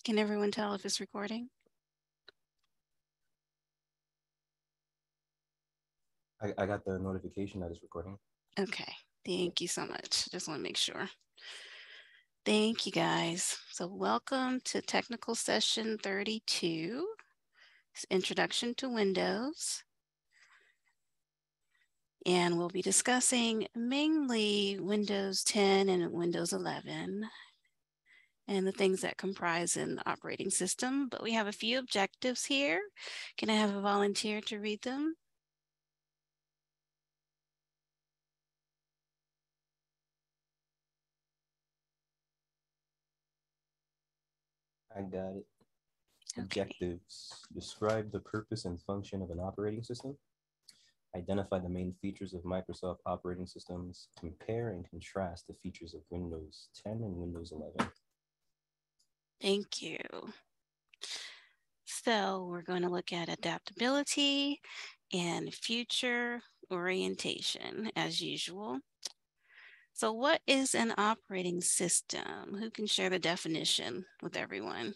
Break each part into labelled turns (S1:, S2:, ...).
S1: Can everyone tell if it's recording?
S2: I got the notification that it's recording.
S1: Okay, thank you so much. Just want to make sure. Thank you guys. So welcome to technical session 32, it's Introduction to Windows. And we'll be discussing mainly Windows 10 and Windows 11 and the things that comprise an operating system. But we have a few objectives here. Can I have a volunteer to read them?
S2: I got it.
S1: Okay.
S2: Objectives. Describe the purpose and function of an operating system. Identify the main features of Microsoft operating systems. Compare and contrast the features of Windows 10 and Windows 11.
S1: Thank you. So we're going to look at adaptability and future orientation as usual. So what is an operating system? Who can share the definition with everyone?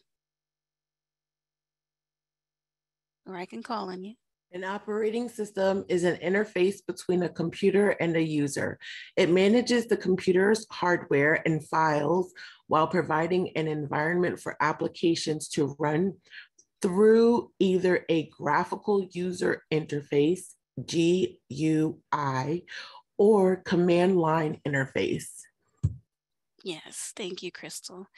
S1: Or I can call on you.
S3: An operating system is an interface between a computer and a user. It manages the computer's hardware and files while providing an environment for applications to run through either a graphical user interface, GUI, or command line interface.
S1: Yes, thank you, Crystal.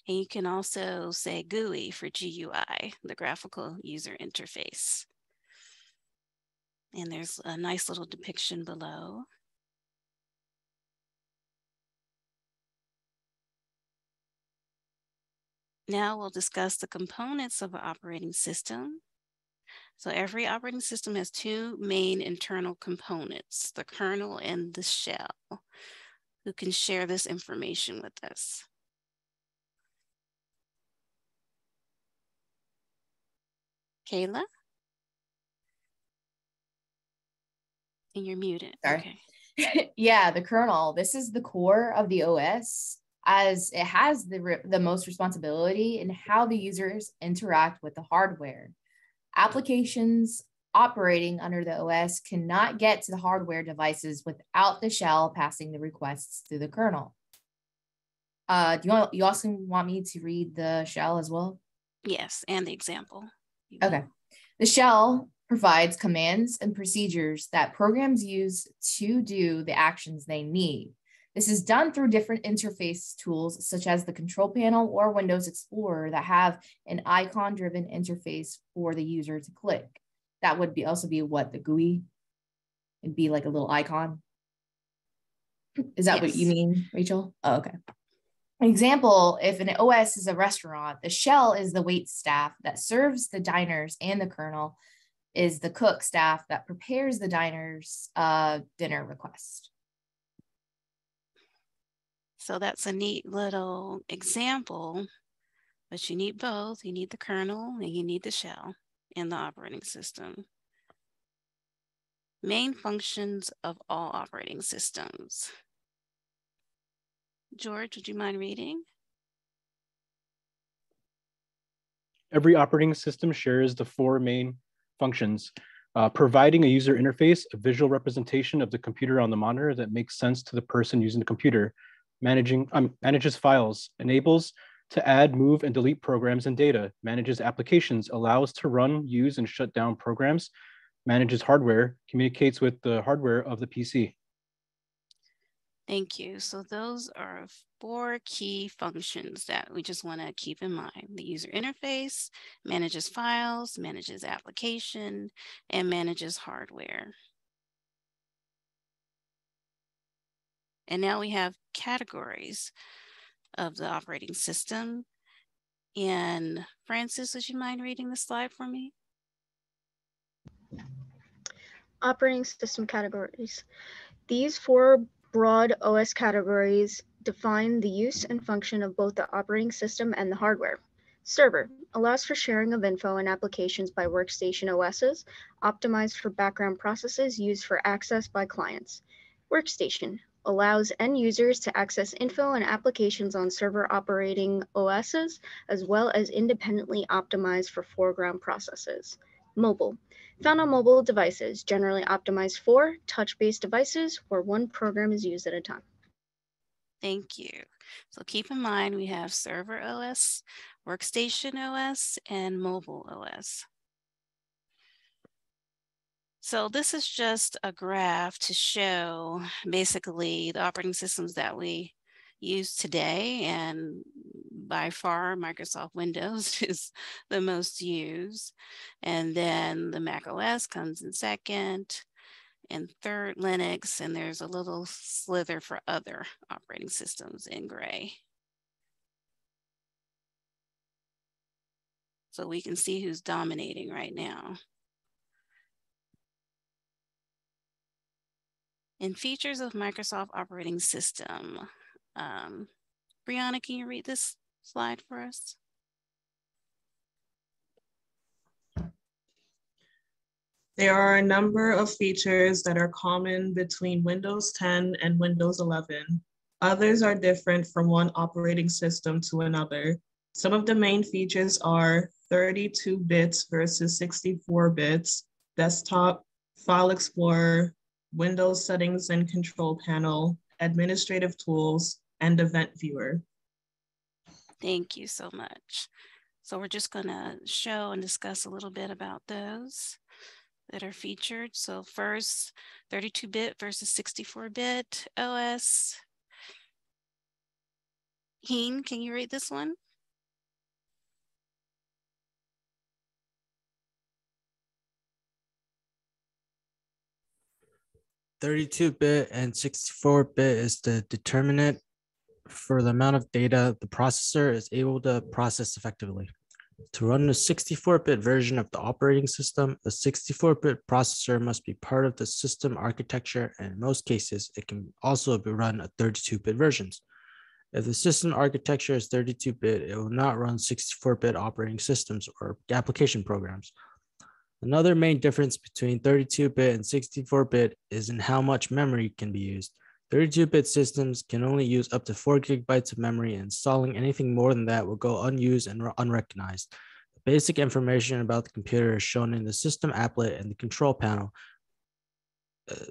S1: And you can also say GUI for GUI, the graphical user interface. And there's a nice little depiction below. Now we'll discuss the components of an operating system. So every operating system has two main internal components, the kernel and the shell. Who can share this information with us? Kayla? And you're muted.
S4: Sorry.
S1: Okay.
S4: Yeah, the kernel. This is the core of the OS, as it has the most responsibility in how the users interact with the hardware. Applications operating under the OS cannot get to the hardware devices without the shell passing the requests through the kernel. You also want me to read the shell as well?
S1: Yes, and the example.
S4: Okay. The shell provides commands and procedures that programs use to do the actions they need. This is done through different interface tools, such as the control panel or Windows Explorer, that have an icon-driven interface for the user to click. That would also be what the GUI, it'd be like a little icon. Is that what you mean, Rachel? Oh, okay. An example, if an OS is a restaurant, the shell is the wait staff that serves the diners, and the kernel is the cook staff that prepares the diner's dinner request.
S1: So that's a neat little example, but you need both. You need the kernel and you need the shell in the operating system. Main functions of all operating systems. George, would you mind reading?
S5: Every operating system shares the four main functions: providing a user interface, a visual representation of the computer on the monitor that makes sense to the person using the computer, manages files, enables to add, move, and delete programs and data, manages applications, allows to run, use, and shut down programs, manages hardware, communicates with the hardware of the PC.
S1: Thank you. So those are four key functions that we just want to keep in mind. The user interface manages files, manages application, and manages hardware. And now we have categories of the operating system. And Francis, would you mind reading the slide for me?
S6: Operating system categories. These four broad OS categories define the use and function of both the operating system and the hardware. Server allows for sharing of info and applications by workstation OSs, optimized for background processes used for access by clients. Workstation allows end users to access info and applications on server operating OSs, as well as independently optimized for foreground processes. Mobile. Found on mobile devices, generally optimized for touch-based devices where one program is used at a time.
S1: Thank you. So keep in mind we have server OS, workstation OS, and mobile OS. So this is just a graph to show basically the operating systems that we use today, and by far Microsoft Windows is the most used, and then the Mac OS comes in second, and third Linux, and there's a little slither for other operating systems in gray. So we can see who's dominating right now. In features of Microsoft operating system, Brianna, can you read this slide for us?
S7: There are a number of features that are common between Windows 10 and Windows 11. Others are different from one operating system to another. Some of the main features are 32 bits versus 64 bits, desktop, file explorer, Windows settings and control panel, administrative tools, and event viewer.
S1: Thank you so much. So we're just gonna show and discuss a little bit about those that are featured. So first, 32-bit versus 64-bit OS. Heen, can you read this one?
S8: .32-bit and 64-bit is the determinant for the amount of data the processor is able to process effectively. To run a 64-bit version of the operating system, a 64-bit processor must be part of the system architecture, and in most cases, it can also be run at 32-bit versions. If the system architecture is 32-bit, it will not run 64-bit operating systems or application programs. Another main difference between 32-bit and 64-bit is in how much memory can be used. 32-bit systems can only use up to 4 gigabytes of memory, and installing anything more than that will go unused and unrecognized. The basic information about the computer is shown in the system applet, and the control panel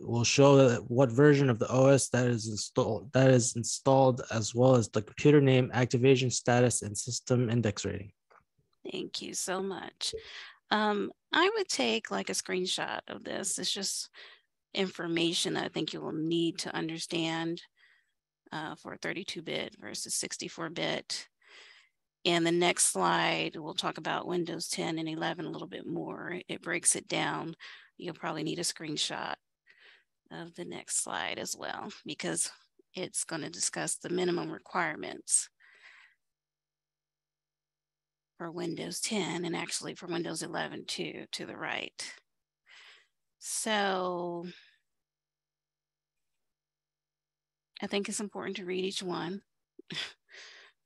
S8: will show what version of the OS that is installed, as well as the computer name, activation status, and system index rating.
S1: Thank you so much. I would take like a screenshot of this. It's just information that I think you will need to understand for 32-bit versus 64-bit. And the next slide, we'll talk about Windows 10 and 11 a little bit more. It breaks it down. You'll probably need a screenshot of the next slide as well, because it's going to discuss the minimum requirements for Windows 10 and actually for Windows 11 too, to the right. So I think it's important to read each one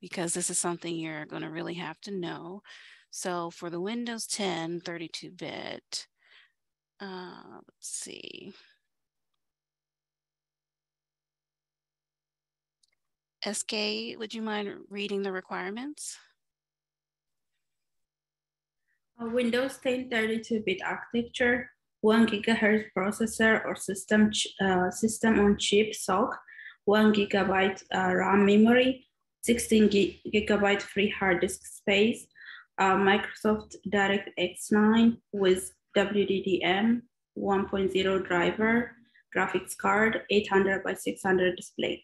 S1: because this is something you're going to really have to know. So for the Windows 10 32-bit, let's see. SK, would you mind reading the requirements?
S9: A Windows 10 32-bit architecture, 1 gigahertz processor or system on chip SoC, 1 gigabyte RAM memory, 16 gigabyte free hard disk space, Microsoft DirectX 9 with WDDM 1.0 driver, graphics card, 800 by 600 display.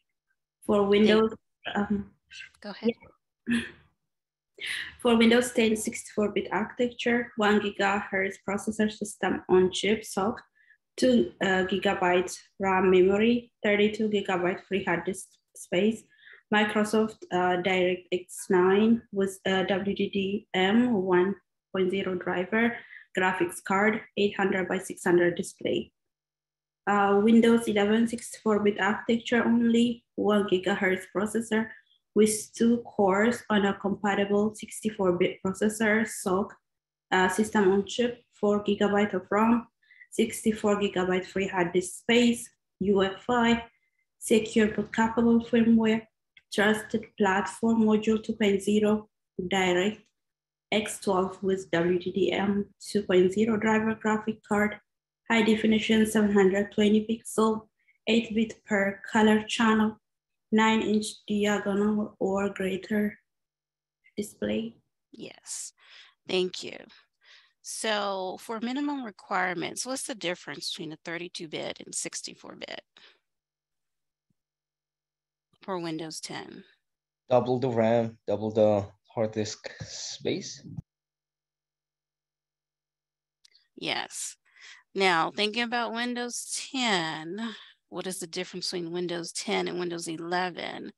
S9: For Windows,
S1: go ahead.
S9: Yeah. For Windows 10 64-bit architecture, 1 gigahertz processor system on chip SoC, 2 gigabyte RAM memory, 32 gigabyte free hard disk space, Microsoft DirectX 9 with WDDM 1.0 driver, graphics card, 800 by 600 display. Windows 11 64-bit architecture only, 1 gigahertz processor with 2 cores on a compatible 64-bit processor, SoC, system on chip, 4 gigabyte of RAM, 64 gigabyte free hard disk space, UEFI, secure but capable firmware, trusted platform module 2.0, direct X12 with WDDM 2.0 driver graphic card, high definition 720 pixel, 8-bit per color channel, 9-inch diagonal or greater display.
S1: Yes, thank you. So for minimum requirements, what's the difference between a 32-bit and 64-bit for Windows 10?
S10: Double the RAM, double the hard disk space.
S1: Yes. Now, thinking about Windows 10, what is the difference between Windows 10 and Windows 11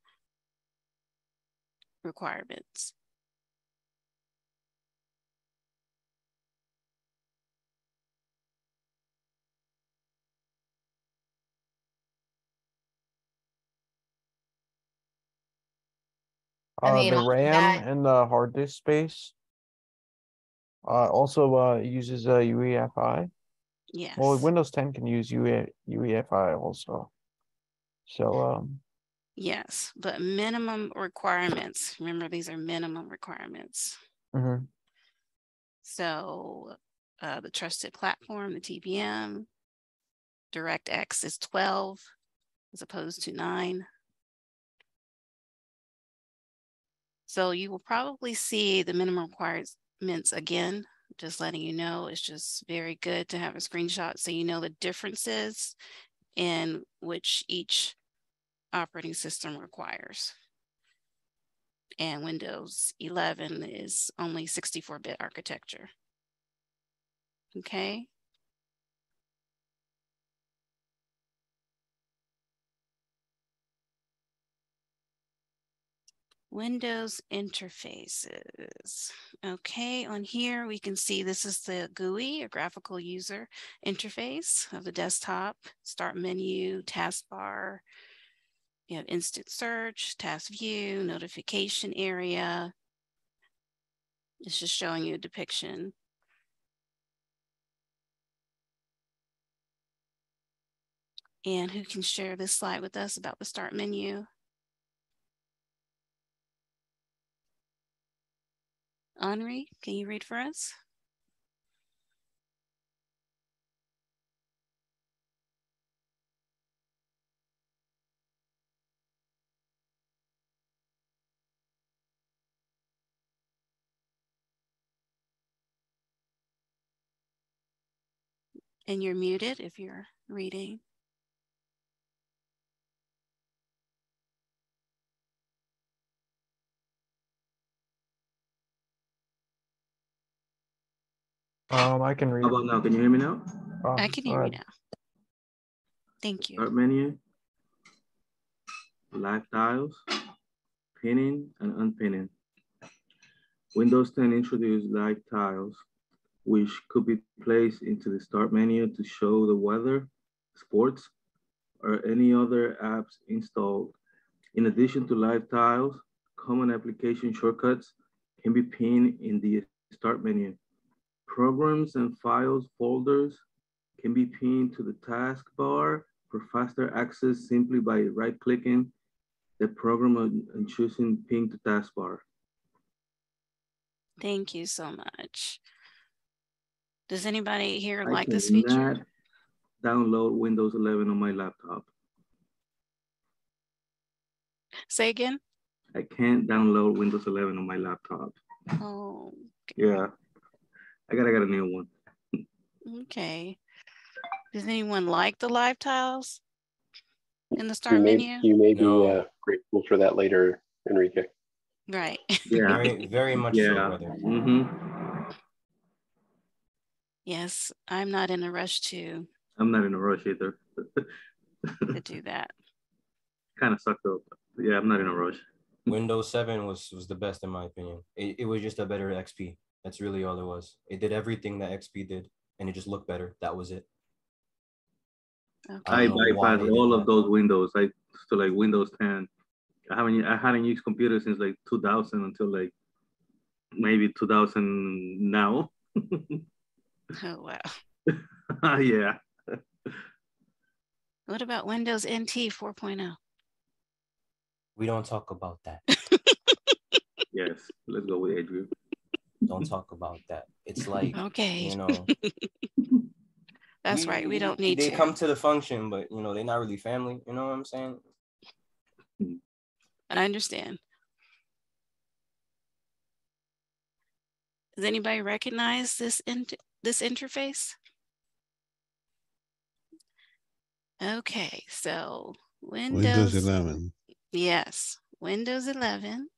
S1: requirements?
S4: I mean,
S11: The
S4: off the
S11: RAM
S4: bat,
S11: and the hard disk space also uses UEFI.
S1: Yes.
S11: Well, Windows 10 can use UEFI also. So
S1: Yes, but minimum requirements. Remember, these are minimum requirements.
S11: mhm.
S1: So the trusted platform, the TPM, DirectX is 12 as opposed to 9. So you will probably see the minimum requirements again, just letting you know. It's just very good to have a screenshot so you know the differences in which each operating system requires. And Windows 11 is only 64-bit architecture. Okay. Windows interfaces. Okay, on here we can see this is the GUI, a graphical user interface of the desktop, start menu, taskbar. You have instant search, task view, notification area. It's just showing you a depiction. And who can share this slide with us about the start menu? Henri, can you read for us? And you're muted if you're reading.
S11: I can
S12: How
S11: read.
S12: about now? Can you hear me now?
S1: I can hear you now. Thank you.
S12: Start menu, live tiles, pinning and unpinning. Windows 10 introduced live tiles, which could be placed into the start menu to show the weather, sports, or any other apps installed. In addition to live tiles, common application shortcuts can be pinned in the start menu. Programs and files folders can be pinned to the taskbar for faster access simply by right-clicking the program and choosing Pin to Taskbar.
S1: Thank you so much. Does anybody here
S12: I
S1: like this feature?
S12: cannot download Windows 11 on my laptop.
S1: Say again?
S12: I can't download Windows 11 on my laptop.
S1: Oh.
S12: Yeah, I gotta get a new one.
S1: Okay. Does anyone like the live tiles in the start menu?
S13: You may be grateful for that later, Enrique.
S1: Right.
S12: Yeah,
S2: very much so, brother.
S1: Yes, I'm not in a rush to.
S12: I'm not in a rush either.
S1: to do that.
S12: Kind of sucked up. Yeah, I'm not in a rush.
S2: Windows 7 was the best in my opinion. It was just a better XP. That's really all it was. It did everything that XP did, and it just looked better. That was it.
S1: Okay.
S12: I bypassed all of those Windows. I still like Windows 10. I hadn't used computers since like 2000 until like maybe 2000 now.
S1: Oh wow.
S12: Yeah.
S1: What about Windows NT 4.0?
S2: We don't talk about that.
S12: Yes, let's go with Adrian.
S2: Don't talk about that. It's like,
S1: Okay.
S2: you know,
S1: That's right. We don't need
S2: they
S1: to.
S2: come to the function, but you know, they're not really family. You know what I'm saying?
S1: I understand. Does anybody recognize this interface? Okay, so
S14: Windows 11.
S1: Yes, Windows 11.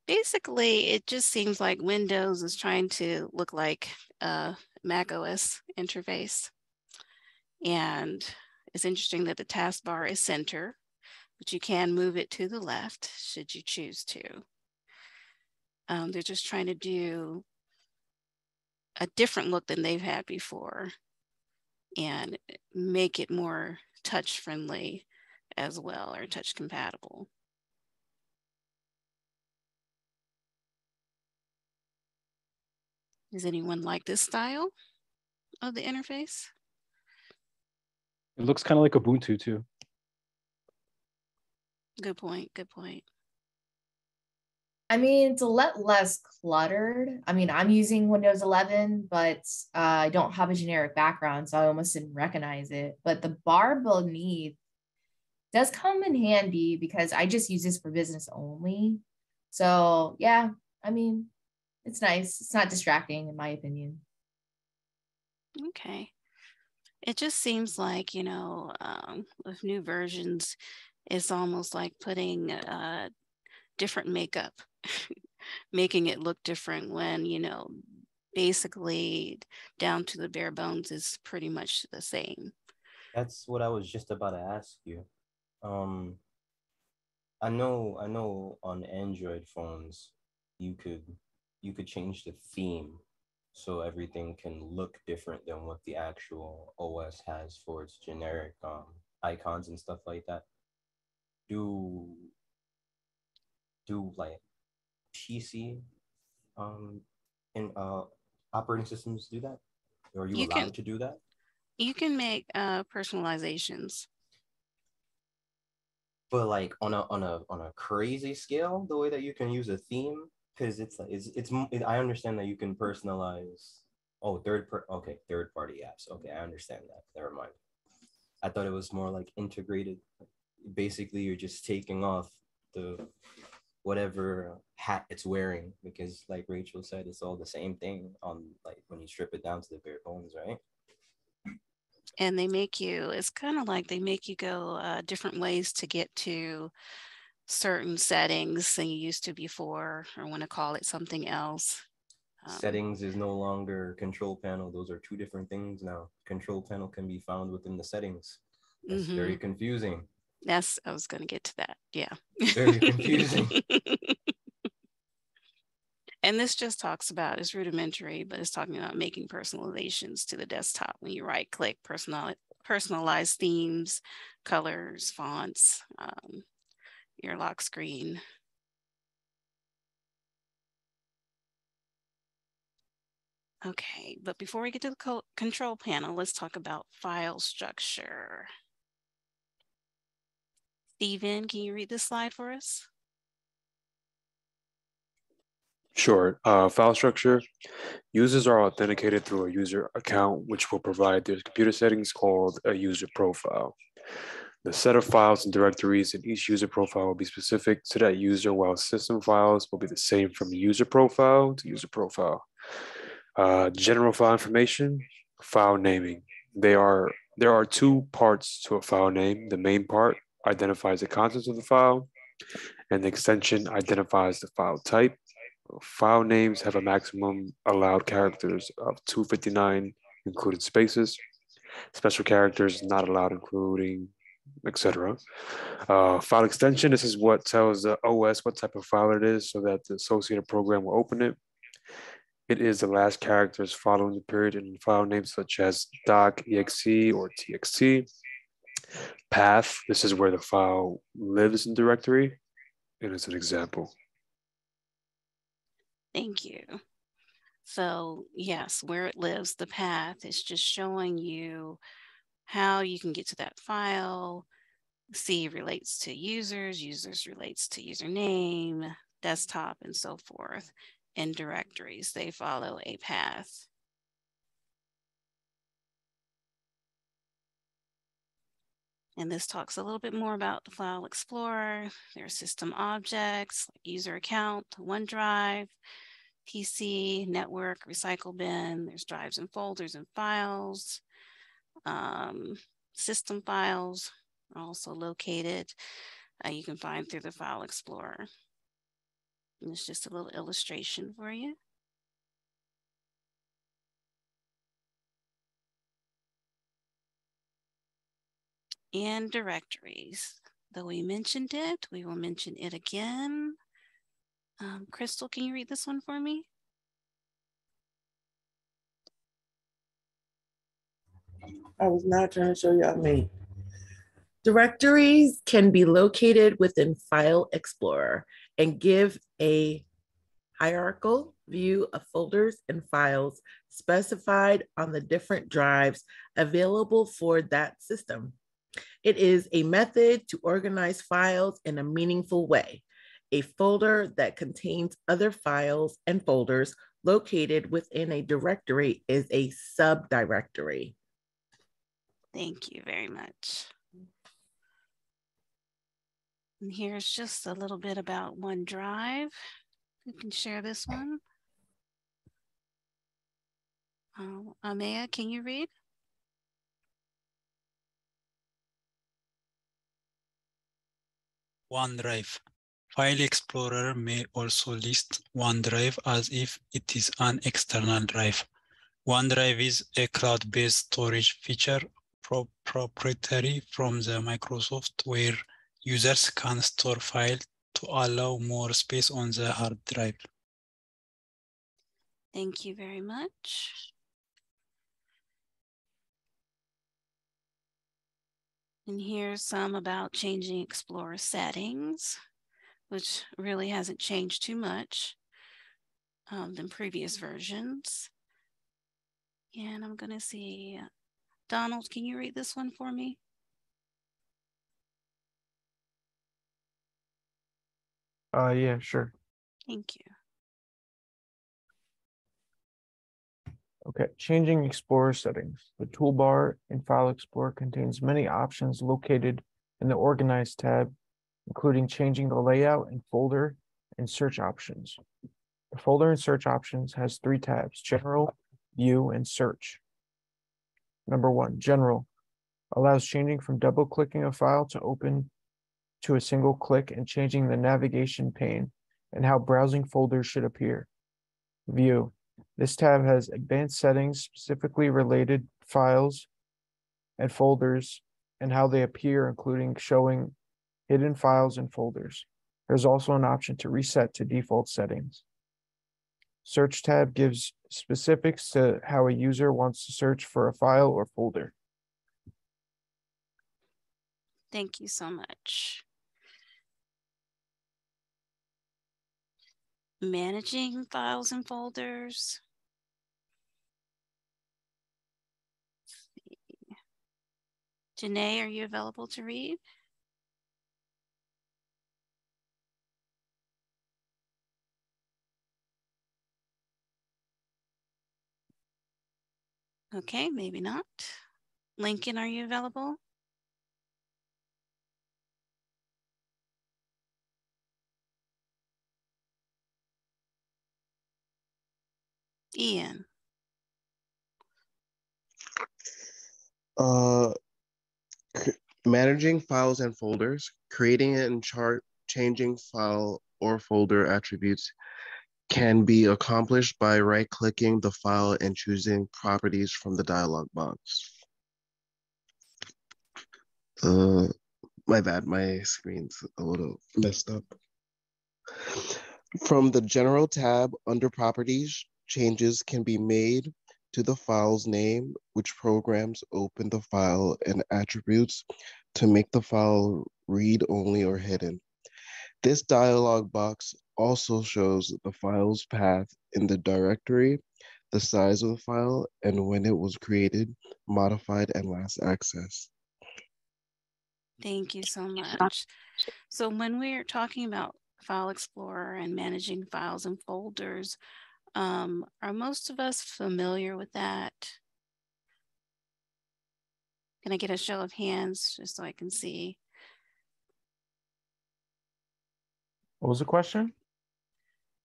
S1: Basically, it just seems like Windows is trying to look like a Mac OS interface. And it's interesting that the taskbar is center, but you can move it to the left should you choose to. They're just trying to do a different look than they've had before and make it more touch friendly as well, or touch compatible. Does anyone like this style of the interface?
S5: It looks kind of like Ubuntu too.
S1: Good point, good point.
S4: I mean, it's a lot less cluttered. I mean, I'm using Windows 11, but I don't have a generic background, so I almost didn't recognize it. But the bar beneath does come in handy because I just use this for business only. So yeah, I mean, it's nice. It's not distracting in my opinion.
S1: Okay. It just seems like, you know, with new versions, it's almost like putting different makeup, making it look different when, you know, basically down to the bare bones is pretty much the same.
S2: That's what I was just about to ask you. I know on Android phones, you could change the theme so everything can look different than what the actual OS has for its generic icons and stuff like that. Do like PC in operating systems do that? Or are you allowed to do that?
S1: You can make personalizations.
S2: But like on a crazy scale, the way that you can use a theme, because it's like I understand that you can personalize. Oh, third party apps. Okay, I understand that. Never mind. I thought it was more like integrated. Basically, you're just taking off the whatever hat it's wearing, because like Rachel said, it's all the same thing on like when you strip it down to the bare bones, right?
S1: And they make you, it's kind of like they make you go different ways to get to certain settings than you used to before, or want to call it something else.
S2: Settings is no longer control panel. Those are two different things now. Control panel can be found within the settings. That's very confusing.
S1: Yes, I was going to get to that. Yeah.
S2: Very confusing.
S1: And this just talks about, it's rudimentary, but it's talking about making personalizations to the desktop when you right click, personalize themes, colors, fonts, your lock screen. Okay, but before we get to the control panel, let's talk about file structure. Steven, can you read this slide for us?
S13: Sure. File structure. Users are authenticated through a user account, which will provide their computer settings called a user profile. The set of files and directories in each user profile will be specific to that user, while system files will be the same from user profile to user profile. General file information, file naming. There are two parts to a file name. The main part identifies the contents of the file, and the extension identifies the file type. File names have a maximum allowed characters of 259, including spaces. Special characters not allowed, including etc. File extension, this is what tells the OS what type of file it is so that the associated program will open it. It is the last characters following the period in file names such as doc, exe, or txt. Path, this is where the file lives in directory, and it's an example.
S1: Thank you. So yes, where it lives, the path is just showing you how you can get to that file. C relates to users, users relates to username, desktop, and so forth. And directories, they follow a path. And this talks a little bit more about the File Explorer. There are system objects, like user account, OneDrive, PC, network, recycle bin. There's drives and folders and files. System files are also located. You can find through the File Explorer. And it's just a little illustration for you. And directories. Though we mentioned it, we will mention it again. Crystal, can you read this one for me?
S3: I was not trying to show y'all me. Directories can be located within File Explorer and give a hierarchical view of folders and files specified on the different drives available for that system. It is a method to organize files in a meaningful way. A folder that contains other files and folders located within a directory is a subdirectory.
S1: Thank you very much. And here's just a little bit about OneDrive. You can share this one. Amaya, can you read?
S15: OneDrive. File Explorer may also list OneDrive as if it is an external drive. OneDrive is a cloud-based storage feature proprietary from the Microsoft, where users can store files to allow more space on the hard drive.
S1: Thank you very much. And here's some about changing Explorer settings, which really hasn't changed too much than previous versions. And I'm going to see, Donald, can you read this one for me?
S11: Yeah, sure.
S1: Thank you.
S11: Okay, changing Explorer settings. The toolbar in File Explorer contains many options located in the Organize tab, including changing the layout and folder and search options. The folder and search options has 3 tabs: General, View, and Search. Number 1, General, allows changing from double-clicking a file to open to a single click and changing the navigation pane and how browsing folders should appear. View. This tab has advanced settings specifically related files and folders and how they appear, including showing hidden files and folders. There's also an option to reset to default settings. Search tab gives specifics to how a user wants to search for a file or folder.
S1: Thank you so much. Managing files and folders. Janae, are you available to read? Okay, maybe not. Lincoln, are you available? Ian.
S16: Managing files and folders, creating and changing file or folder attributes can be accomplished by right-clicking the file and choosing properties from the dialog box. My bad, my screen's a little messed up. From the General tab under Properties, changes can be made to the file's name, which programs open the file, and attributes to make the file read-only or hidden. This dialog box also shows the file's path in the directory the size of the file, and when it was created, modified, and last accessed.
S1: Thank you so much. So when we're talking about File Explorer and managing files and folders, are most of us familiar with that? Can I get a show of hands just so I can see?
S11: What was the question?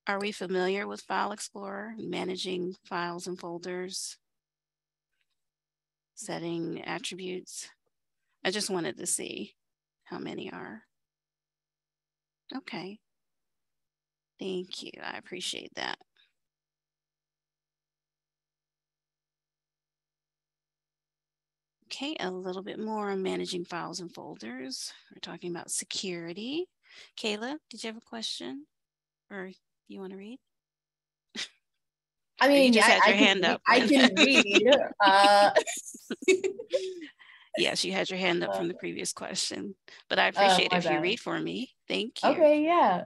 S1: Are we familiar with File Explorer, managing files and folders, setting attributes? I just wanted to see how many are. Okay. Thank you. I appreciate that. Okay, a little bit more on managing files and folders. We're talking about security. Kayla, did you have a question? Or you want to read?
S4: I mean,
S1: you just had your hand up.
S4: I can read.
S1: Yes, you had your hand up from the previous question, but I appreciate it if you read for me. Thank you.
S4: Okay, yeah.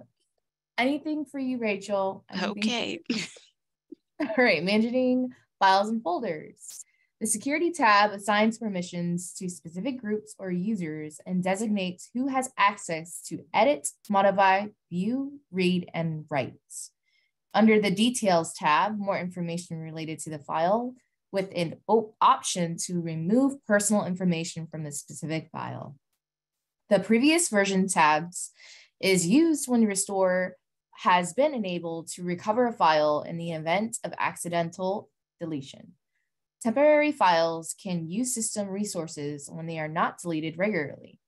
S4: Anything for you, Rachel.
S1: Okay.
S4: All right, managing files and folders. The security tab assigns permissions to specific groups or users and designates who has access to edit, modify, view, read, and write. Under the Details tab, more information related to the file with an option to remove personal information from the specific file. The previous version tabs is used when Restore has been enabled to recover a file in the event of accidental deletion. Temporary files can use system resources when they are not deleted regularly.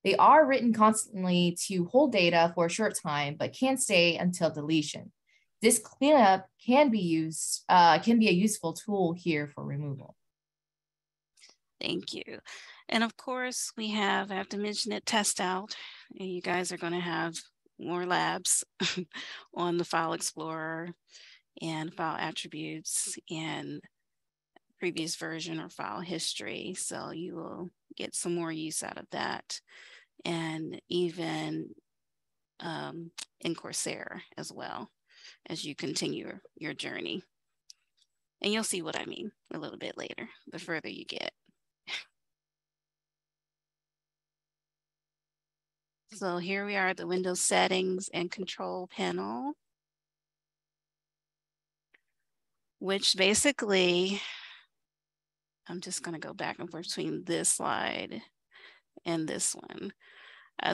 S4: They are written constantly to hold data for a short time, but can stay until deletion. This cleanup can be a useful tool here for removal.
S1: Thank you. And of course, I have to mention it, test out. And you guys are going to have more labs on the File Explorer and file attributes and previous version or file history. So you will get some more use out of that. And even in Coursera as well as you continue your journey. And you'll see what I mean a little bit later, the further you get. So here we are at the Windows settings and control panel, which basically, I'm just going to go back and forth between this slide and this one.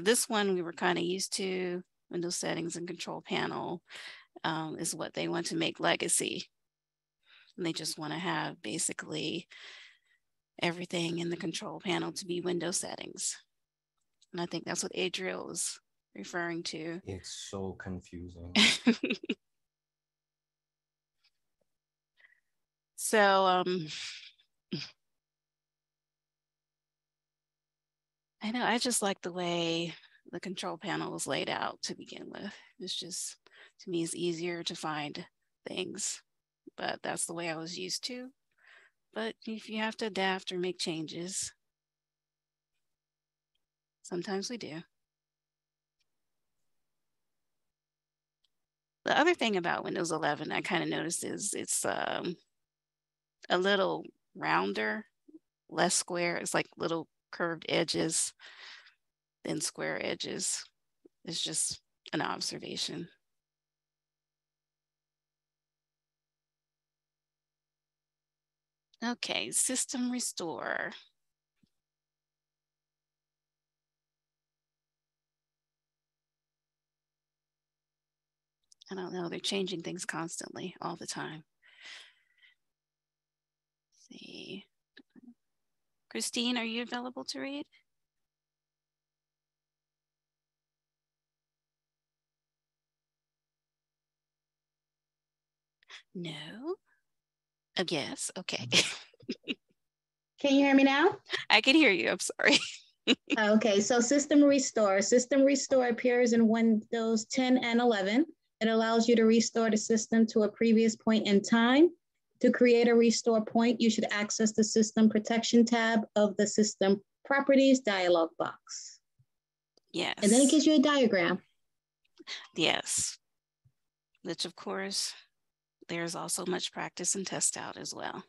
S1: This one we were kind of used to. Windows settings and control panel is what they want to make legacy. And they just want to have basically everything in the control panel to be Windows settings. And I think that's what Adriel was referring to.
S2: It's so confusing.
S1: So I know I just like the way the control panel was laid out to begin with. It's just, to me, it's easier to find things, but that's the way I was used to. But if you have to adapt or make changes, sometimes we do. The other thing about Windows 11 I kind of noticed is it's a little rounder, less square. It's like little curved edges than square edges. It's just an observation. Okay, system restore. I don't know, they're changing things constantly all the time. Let's see. Christine, are you available to read? No? Yes, okay.
S17: Can you hear me now?
S1: I can hear you, I'm sorry.
S17: Okay, so System Restore. System Restore appears in Windows 10 and 11. It allows you to restore the system to a previous point in time. To create a restore point, you should access the System Protection tab of the System Properties dialog box.
S1: Yes.
S17: And then it gives you a diagram.
S1: Yes. Which of course, there's also much practice and test out as well.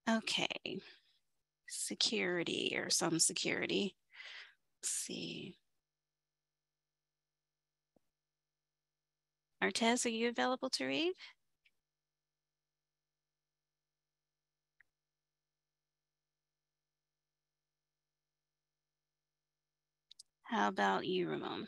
S1: Okay, security or some security. Let's see. Artez, are you available to read? How about you, Ramon?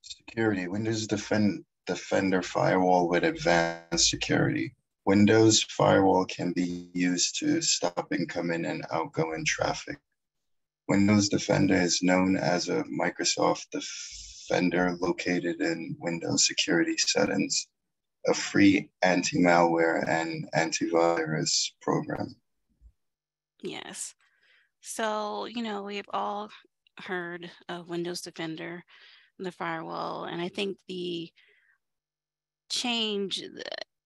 S18: Security. Windows Defender firewall with advanced security. Windows firewall can be used to stop incoming and outgoing traffic. Windows Defender is known as a Microsoft Defender located in Windows security settings, a free anti-malware and antivirus program.
S1: Yes. So, you know, we've all heard of Windows Defender, the firewall, and I think the change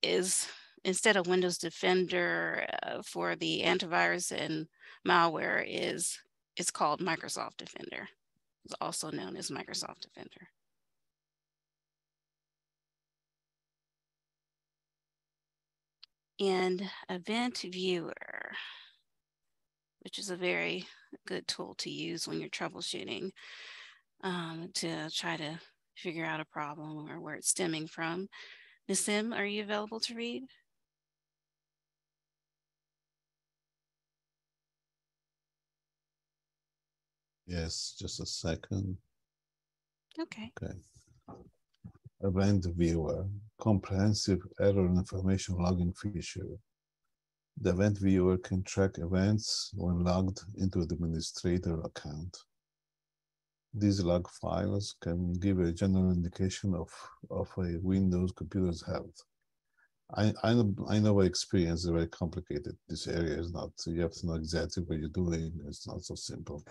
S1: is instead of Windows Defender for the antivirus and malware it's called Microsoft Defender. It's also known as Microsoft Defender. And Event Viewer, which is a very good tool to use when you're troubleshooting to try to figure out a problem or where it's stemming from. Nassim, are you available to read?
S14: Yes, just a second.
S1: Okay.
S14: Okay. Event Viewer, comprehensive error information logging feature. The Event Viewer can track events when logged into the administrator account. These log files can give a general indication of a Windows computer's health. I know by experience it's very complicated. This area is not, you have to know exactly what you're doing. It's not so simple.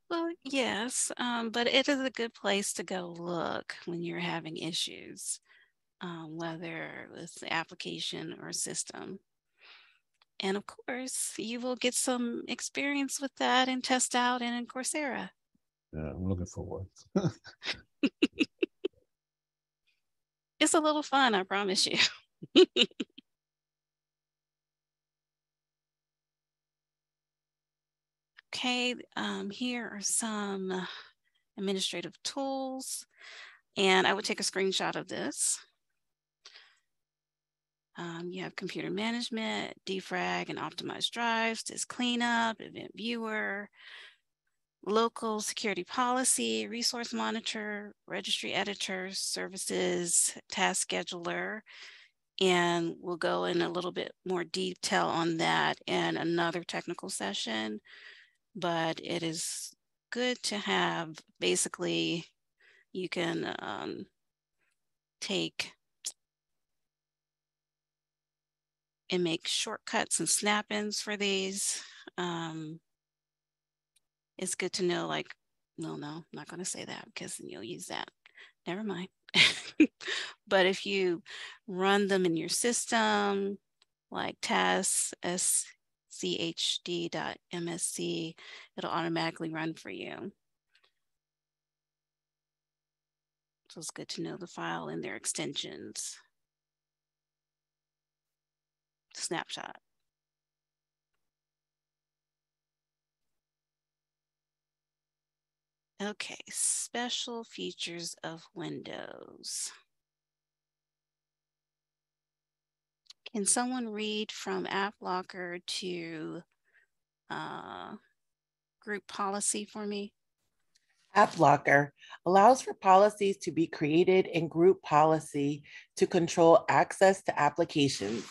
S1: Well, yes, but it is a good place to go look when you're having issues, whether with the application or system. And of course, you will get some experience with that and test out and in Coursera.
S14: Yeah, I'm looking forward.
S1: It's a little fun, I promise you. Okay, here are some administrative tools, and I would take a screenshot of this. You have computer management, defrag and optimize drives, disk cleanup, event viewer, local security policy, resource monitor, registry editor, services, task scheduler, and we'll go in a little bit more detail on that in another technical session. But it is good to have, basically, you can take and make shortcuts and snap-ins for these. It's good to know, like, no, I'm not going to say that because you'll use that. Never mind. But if you run them in your system, like tasks, schd.msc, it'll automatically run for you. So it's good to know the file and their extensions. Snapshot. Okay, special features of Windows. Can someone read from App Locker to group policy for me?
S3: App Locker allows for policies to be created in group policy to control access to applications.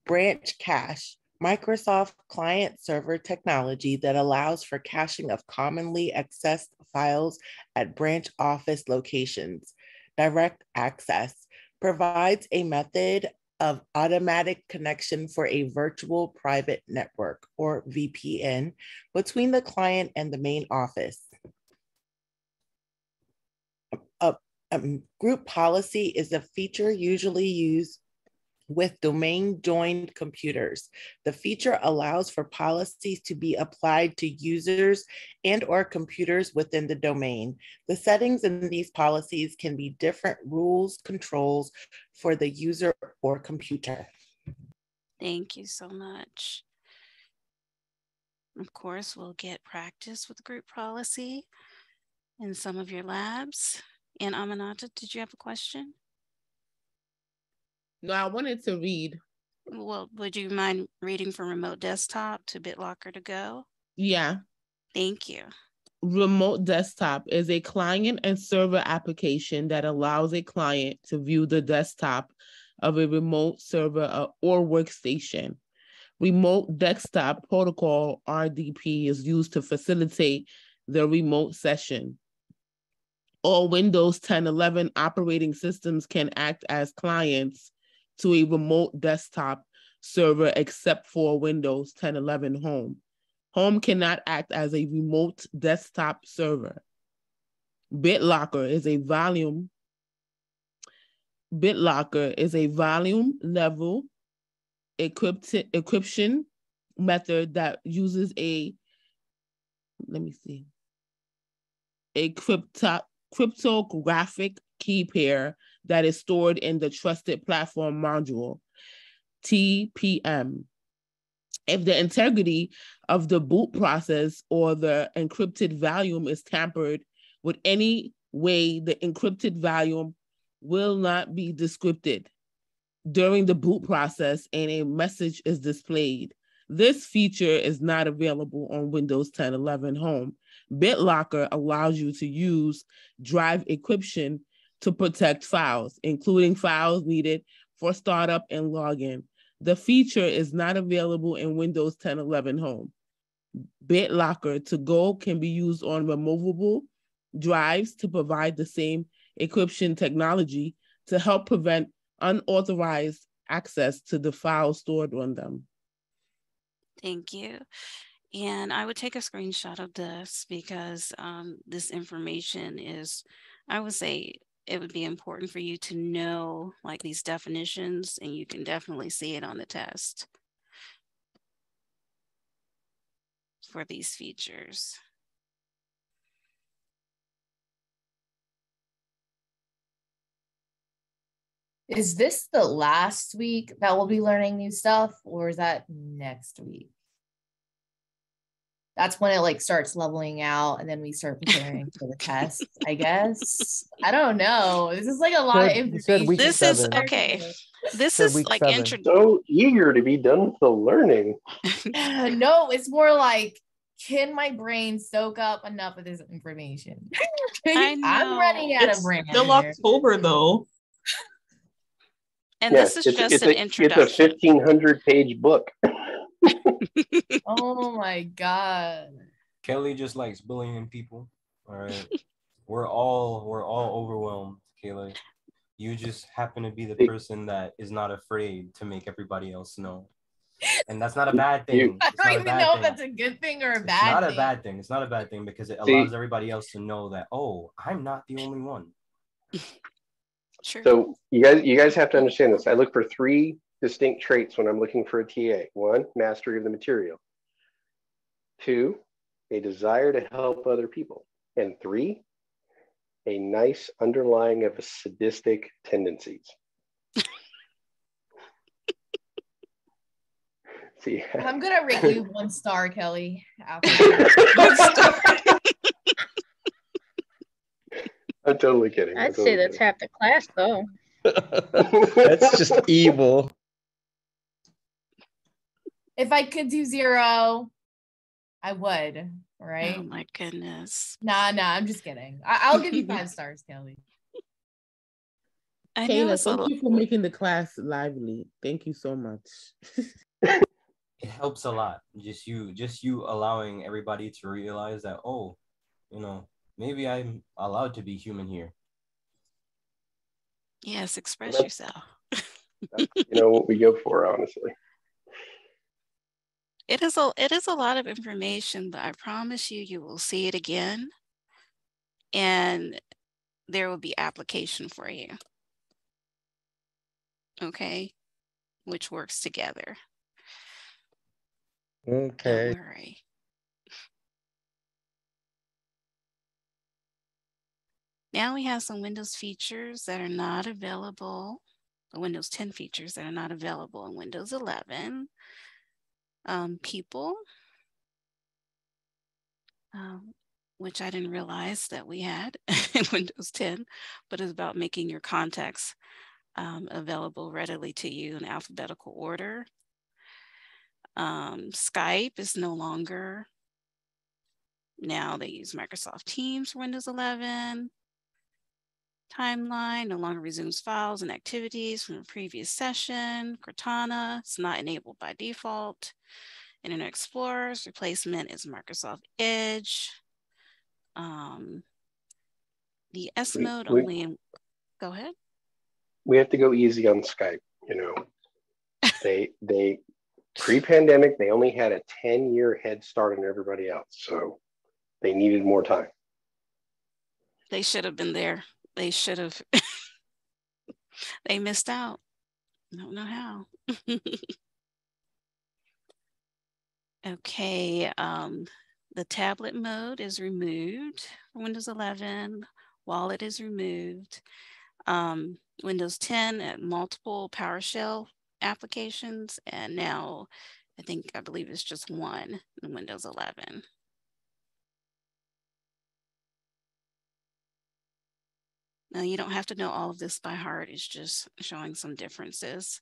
S3: Branch Cache, Microsoft client-server technology that allows for caching of commonly accessed files at branch office locations. Direct Access provides a method of automatic connection for a virtual private network, or VPN, between the client and the main office. Group policy is a feature usually used with domain joined computers. The feature allows for policies to be applied to users and or computers within the domain. The settings in these policies can be different rules, controls for the user or computer.
S1: Thank you so much. Of course, we'll get practice with group policy in some of your labs. And Aminata, did you have a question?
S3: No, I wanted to read.
S1: Well, would you mind reading from remote desktop to BitLocker to go?
S3: Yeah.
S1: Thank you.
S3: Remote desktop is a client and server application that allows a client to view the desktop of a remote server or workstation. Remote desktop protocol, RDP, is used to facilitate the remote session. All Windows 10, 11 operating systems can act as clients to a remote desktop server except for Windows 10, 11 Home. Home cannot act as a remote desktop server. BitLocker is a volume level encryption method that uses a cryptographic key pair that is stored in the Trusted Platform Module, TPM. If the integrity of the boot process or the encrypted volume is tampered with any way, the encrypted volume will not be decrypted during the boot process and a message is displayed. This feature is not available on Windows 10, 11 Home. BitLocker allows you to use drive encryption to protect files, including files needed for startup and login. The feature is not available in Windows 10, 11 Home. BitLocker to go can be used on removable drives to provide the same encryption technology to help prevent unauthorized access to the files stored on them.
S1: Thank you. And I would take a screenshot of this because this information is, I would say it would be important for you to know like these definitions, and you can definitely see it on the test for these features.
S4: Is this the last week that we'll be learning new stuff, or is that next week? That's when it like starts leveling out and then we start preparing for the tests, I guess. I don't know. This is like a lot of information.
S1: This is okay. This is like
S19: so eager to be done with the learning.
S4: No, it's more like, can my brain soak up enough of this information? I'm running out of brain.
S7: Still October though.
S1: And this is just an introduction.
S19: It's a 1,500-page book.
S4: Oh my God.
S2: Kelly just likes bullying people. All right. We're all overwhelmed, Kelly. You just happen to be the person that is not afraid to make everybody else know. And that's not a bad thing.
S4: I don't even know if that's a good thing or a bad thing.
S2: It's not a bad thing. It's not a bad thing because it allows everybody else to know that, oh, I'm not the only one.
S1: Sure.
S19: So you guys have to understand this. I look for 3 distinct traits when I'm looking for a TA. 1, mastery of the material. 2, a desire to help other people. And 3, a nice underlying of sadistic tendencies. See,
S4: I'm gonna rate you 1 star, Kelly.
S19: I'm totally kidding.
S6: I'd say that's half the class, though.
S8: That's just evil.
S4: If I could do 0, I would, right?
S1: Oh my goodness.
S4: Nah, I'm just kidding. I'll give you 5 stars, Kelly.
S3: Kayla, thank you for making the class lively. Thank you so much.
S2: It helps a lot. Just you allowing everybody to realize that, oh, you know, maybe I'm allowed to be human here.
S1: Yes, express yourself.
S19: You know what we go for, honestly.
S1: It is a lot of information, but I promise you will see it again and there will be application for you. Okay. which works together.
S19: Okay.
S1: Don't worry. Now we have some Windows features that are not available, the Windows 10 features that are not available in Windows 11. People, which I didn't realize that we had in Windows 10, but it's about making your contacts available readily to you in alphabetical order. Skype is no longer. Now they use Microsoft Teams for Windows 11. Timeline no longer resumes files and activities from a previous session. Cortana is not enabled by default. Internet Explorer's replacement is Microsoft Edge. The S mode only in, go ahead.
S19: We have to go easy on Skype, you know. They pre-pandemic, they only had a 10-year head start on everybody else. So they needed more time.
S1: They should have been there. They should have. They missed out. I don't know how. Okay, the tablet mode is removed for Windows 11. Wallet is removed. Windows 10 at multiple PowerShell applications, and now I believe it's just one in Windows 11. Now you don't have to know all of this by heart. It's just showing some differences.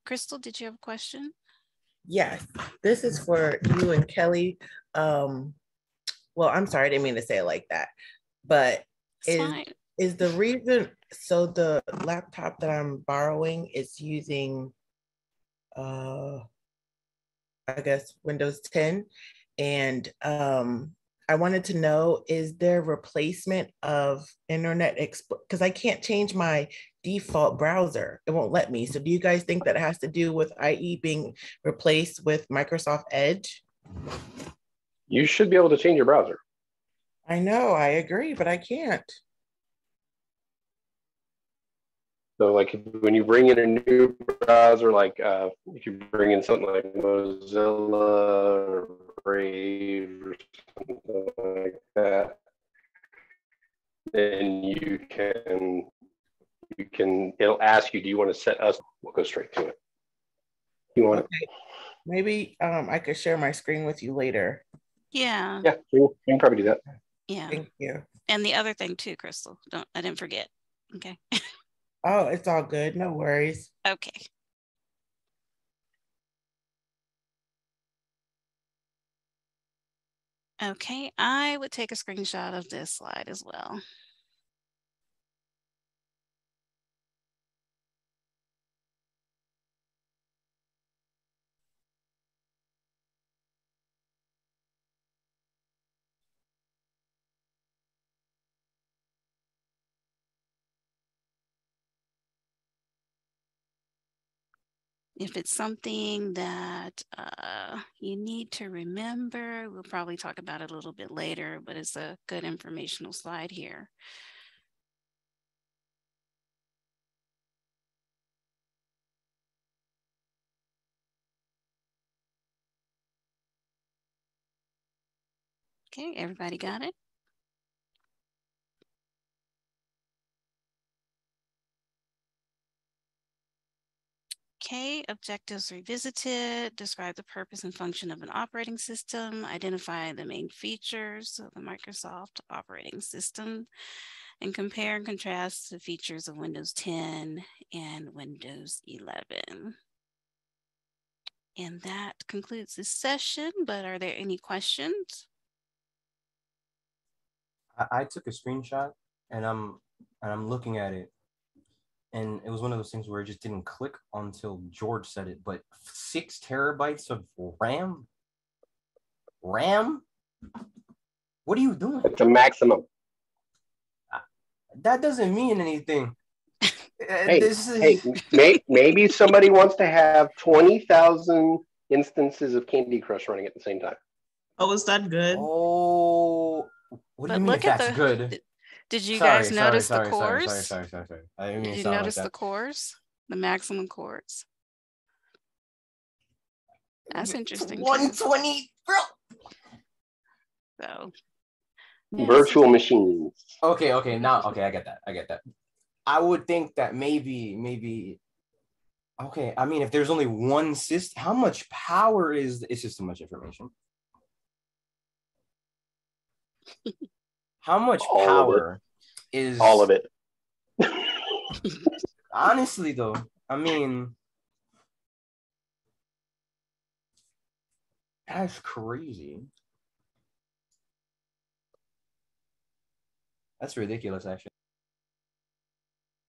S1: Crystal, did you have a question?
S3: Yes, this is for you and Kelly. Well, I'm sorry, I didn't mean to say it like that, but is the reason, so the laptop that I'm borrowing is using, I guess, Windows 10, and I wanted to know, is there replacement of Internet Explorer? Because I can't change my default browser. It won't let me. So do you guys think that has to do with IE being replaced with Microsoft Edge?
S19: You should be able to change your browser.
S3: I know, I agree, but I can't.
S19: So like when you bring in a new browser, like if you bring in something like Mozilla or Brave or something like that, then you can, it'll ask you, do you want to set us? We'll go straight to it. You want
S3: it? Maybe I could share my screen with you later.
S1: Yeah.
S19: Yeah, you can probably do that.
S1: Yeah.
S3: Thank you.
S1: And the other thing too, Crystal, I didn't forget. Okay.
S3: Oh, it's all good. No worries.
S1: Okay. Okay, I would take a screenshot of this slide as well. If it's something that you need to remember, we'll probably talk about it a little bit later, but it's a good informational slide here. Okay, everybody got it? Okay, objectives revisited, describe the purpose and function of an operating system, identify the main features of the Microsoft operating system, and compare and contrast the features of Windows 10 and Windows 11. And that concludes this session, but are there any questions?
S2: I took a screenshot and I'm looking at it. And it was one of those things where it just didn't click until George said it, but 6 terabytes of RAM? RAM? What are you doing?
S19: It's a maximum.
S2: That doesn't mean anything.
S19: Maybe somebody wants to have 20,000 instances of Candy Crush running at the same time.
S7: Oh, is that good?
S2: Oh, what do you mean if that's good?
S1: Did you guys notice the cores?
S2: Sorry. I didn't mean
S1: Did you
S2: sound
S1: notice
S2: like
S1: the cores? the maximum chords. That's interesting.
S20: 120, bro.
S1: So
S19: virtual machines.
S20: Okay, now I get that. I would think that maybe okay, I mean, if there's only one system, how much power is it's just too much information. How much power is
S19: all of it?
S20: Honestly though, I mean, that's crazy. That's ridiculous, actually.